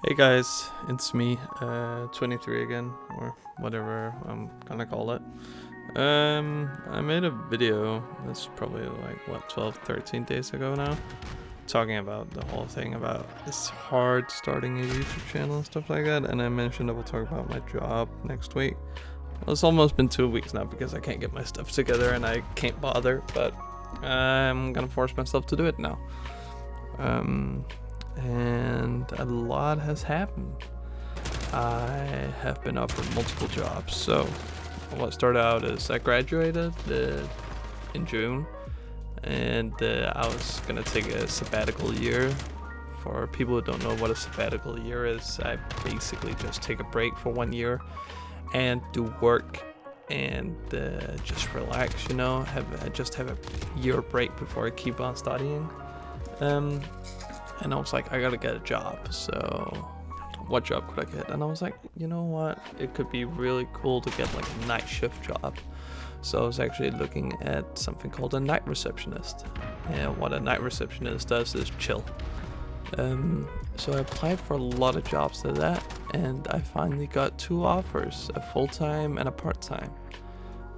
Hey guys, it's me, 23 again, or whatever I'm gonna call it. I made a video that's probably like, 12, 13 days ago now, talking about the whole thing about it's hard starting a YouTube channel and stuff like that, and I mentioned I will talk about my job next week. Well, it's almost been 2 weeks now because I can't get my stuff together and I can't bother, but I'm gonna force myself to do it now. And a lot has happened. I have been offered multiple jobs. So what started out is I graduated in June, and I was gonna take a sabbatical year. For people who don't know what a sabbatical year is, I basically just take a break for 1 year and do work and just relax, have a year break before I keep on studying. And I was like, I gotta get a job, so what job could I get? And I was like, you know what, it could be really cool to get like a night shift job. So I was actually looking at something called a night receptionist, and what a night receptionist does is chill. So I applied for a lot of jobs to that, and I finally got 2 offers, a full-time and a part-time.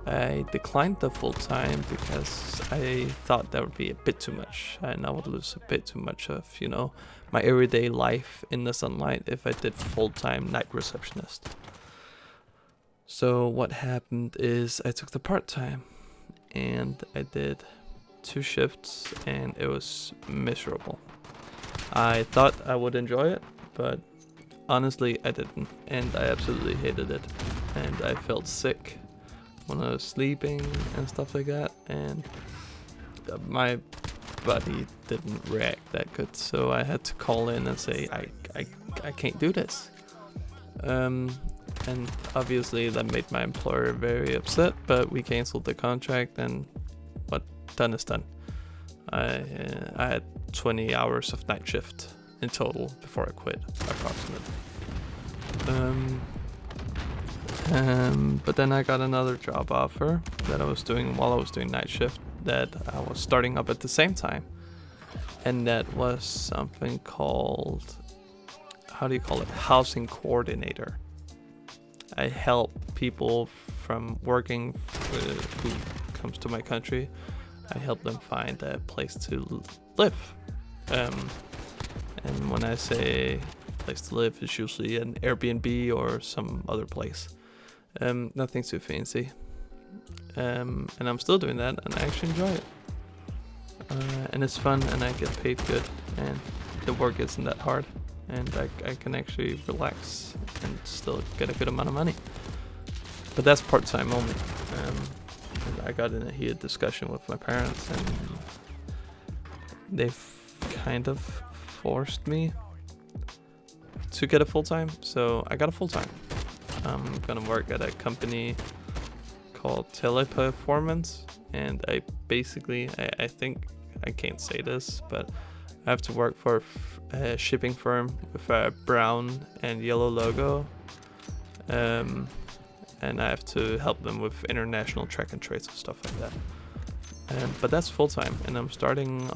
I declined the full-time because I thought that would be a bit too much, and I would lose a bit too much of, my everyday life in the sunlight if I did full-time night receptionist. So what happened is I took the part-time, and I did 2 shifts, and it was miserable. I thought I would enjoy it, but honestly I didn't, and I absolutely hated it, and I felt sick when I was sleeping and stuff like that, and my body didn't react that good, so I had to call in and say I can't do this. And obviously that made my employer very upset, but we canceled the contract, and what done is done. I had 20 hours of night shift in total before I quit, approximately. But then I got another job offer that I was doing while I was doing night shift that I was starting up at the same time. And that was something called, housing coordinator. I help people from working who comes to my country. I help them find a place to live. And when I say place to live, it's usually an Airbnb or some other place. Nothing too fancy. And I'm still doing that, and I actually enjoy it. And it's fun, and I get paid good, and the work isn't that hard, and I can actually relax and still get a good amount of money. But that's part-time only. And I got in a heated discussion with my parents, and they've kind of forced me to get a full-time, so I got a full-time. I'm gonna work at a company called Teleperformance, and I think I can't say this, but I have to work for a shipping firm with a brown and yellow logo, and I have to help them with international track and trace and stuff like that. But that's full time, and I'm starting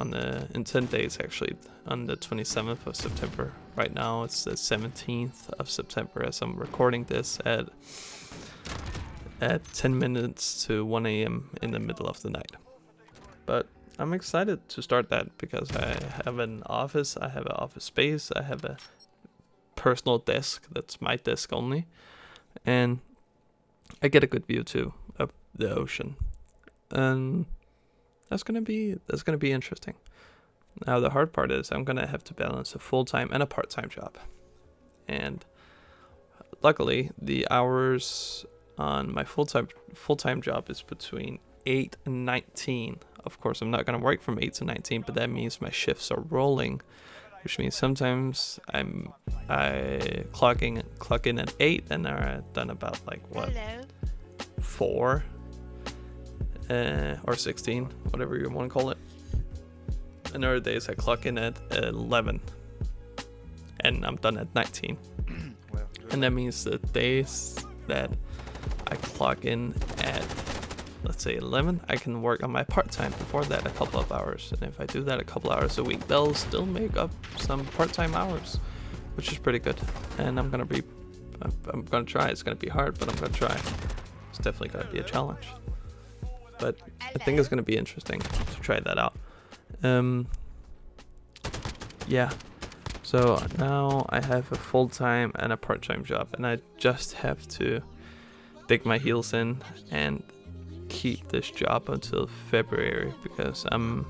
in 10 days actually, on the 27th of September. Right now it's the 17th of September as I'm recording this at 10 minutes to 1 a.m. in the middle of the night. But I'm excited to start that because I have an office, I have an office space, I have a personal desk that's my desk only, and I get a good view too of the ocean. And that's gonna be interesting. Now the hard part is I'm gonna have to balance a full-time and a part-time job, and luckily the hours on my full-time job is between 8 and 19. Of course, I'm not gonna work from 8 to 19, but that means my shifts are rolling, which means sometimes I clock in at 8, and I'm done about 4 or 16, whatever you want to call it. And other days I clock in at 11 and I'm done at 19. And that means the days that I clock in at, let's say 11, I can work on my part-time before that a couple of hours. And if I do that a couple hours a week, they'll still make up some part-time hours. which is pretty good. And I'm gonna try. It's gonna be hard, but I'm gonna try. It's definitely gonna be a challenge, but I think it's gonna be interesting to try that out. Yeah. So now I have a full-time and a part-time job, and I just have to dig my heels in and keep this job until February, because I'm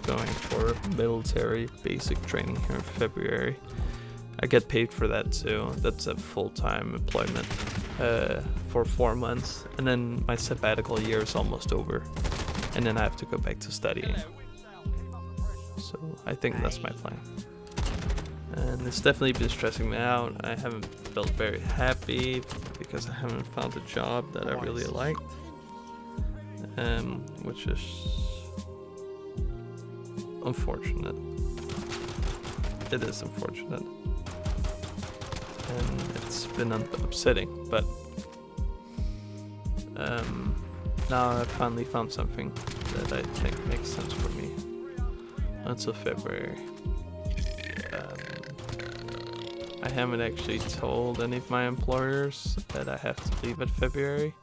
going for military basic training here in February. I get paid for that too. That's a full-time employment for 4 months, and then my sabbatical year is almost over, and then I have to go back to studying. So I think that's my plan. And it's definitely been stressing me out. I haven't felt very happy because I haven't found a job that I really liked, which is unfortunate. It is unfortunate, and it's been upsetting, but now I finally found something that I think makes sense for me until February. I haven't actually told any of my employers that I have to leave at February,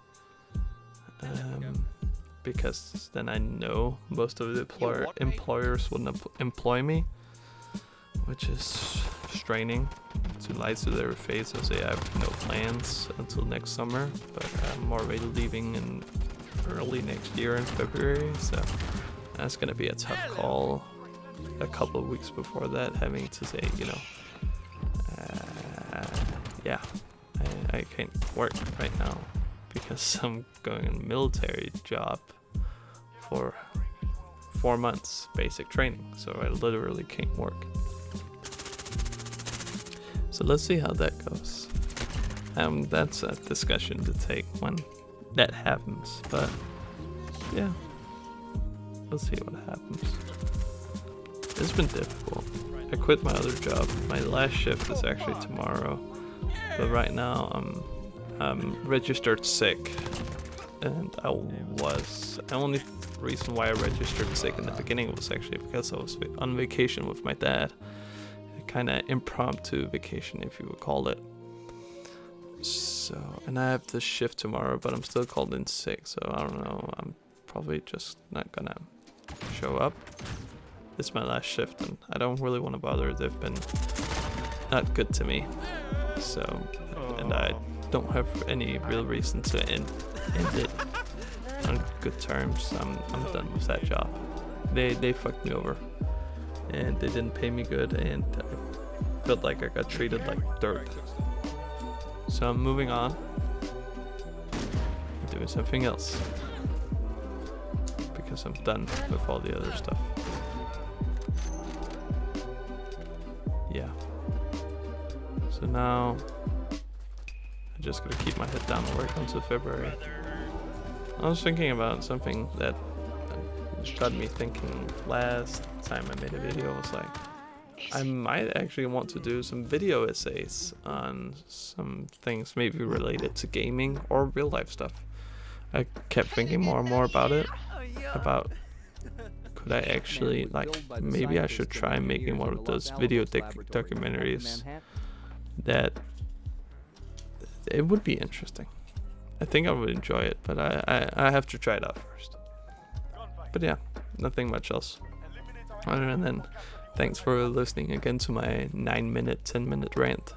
because then I know most of the employers wouldn't employ me, which is straining to lie to their face and say I have no plans until next summer, but I'm already leaving in early next year in February, so that's gonna be a tough call a couple of weeks before that, having to say, yeah, I can't work right now because I'm going on a military job for 4 months basic training, so I literally can't work. So let's see how that goes. That's a discussion to take when that happens, but yeah, let's see what happens. It's been difficult. I quit my other job. My last shift is actually tomorrow, but right now I'm registered sick, and the only reason why I registered sick in the beginning was actually because I was on vacation with my dad. A kind of impromptu vacation, if you would call it. So, and I have this shift tomorrow, but I'm still called in sick, so I don't know. I'm probably just not gonna show up. It's my last shift, and I don't really want to bother. They've been not good to me, so, and I don't have any real reason to end it on good terms. I'm done with that job. They fucked me over, and they didn't pay me good, and I felt like I got treated like dirt. So I'm moving on, doing something else, because I'm done with all the other stuff. Yeah. So now I'm just gonna keep my head down and work until February. I was thinking about something that got me thinking last time I made a video. Was like, I might actually want to do some video essays on some things maybe related to gaming or real life stuff. I kept thinking more and more about it, about could I actually, like, maybe I should try making one of those video documentaries. That it would be interesting. I think I would enjoy it, but I have to try it out first. But yeah, nothing much else. Other than thanks for listening again to my 9-minute, 10-minute rant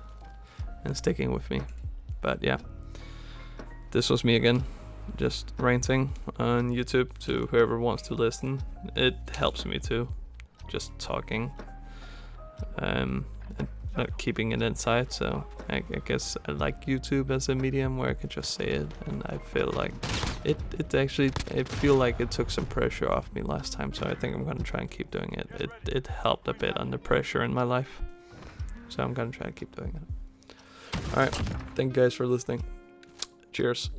and sticking with me. But yeah, this was me again, just ranting on YouTube to whoever wants to listen. It helps me too, just talking and not keeping it inside. So I guess I like YouTube as a medium where I can just say it, and I feel like I feel like it took some pressure off me last time, so I think I'm gonna try and keep doing it. It helped a bit under pressure in my life, so I'm gonna try and keep doing it. Alright, thank you guys for listening. Cheers.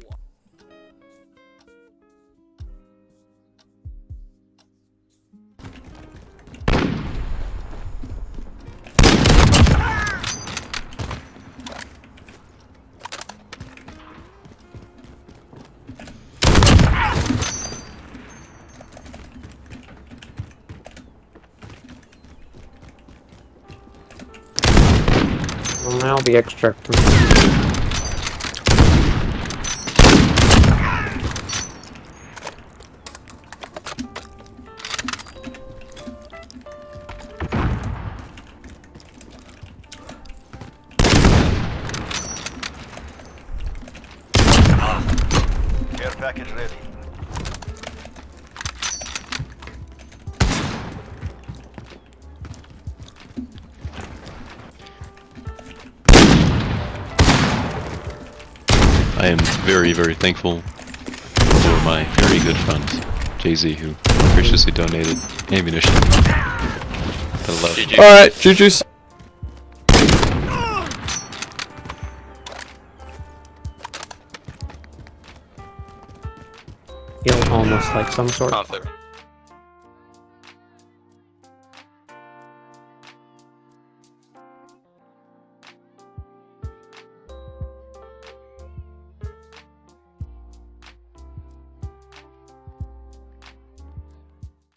Well, now the extractor. Care package ready. I am very, very thankful for my very good friend, Jay-Z, who graciously donated ammunition. That allowed me. Alright, GG's. Feel almost like some sort of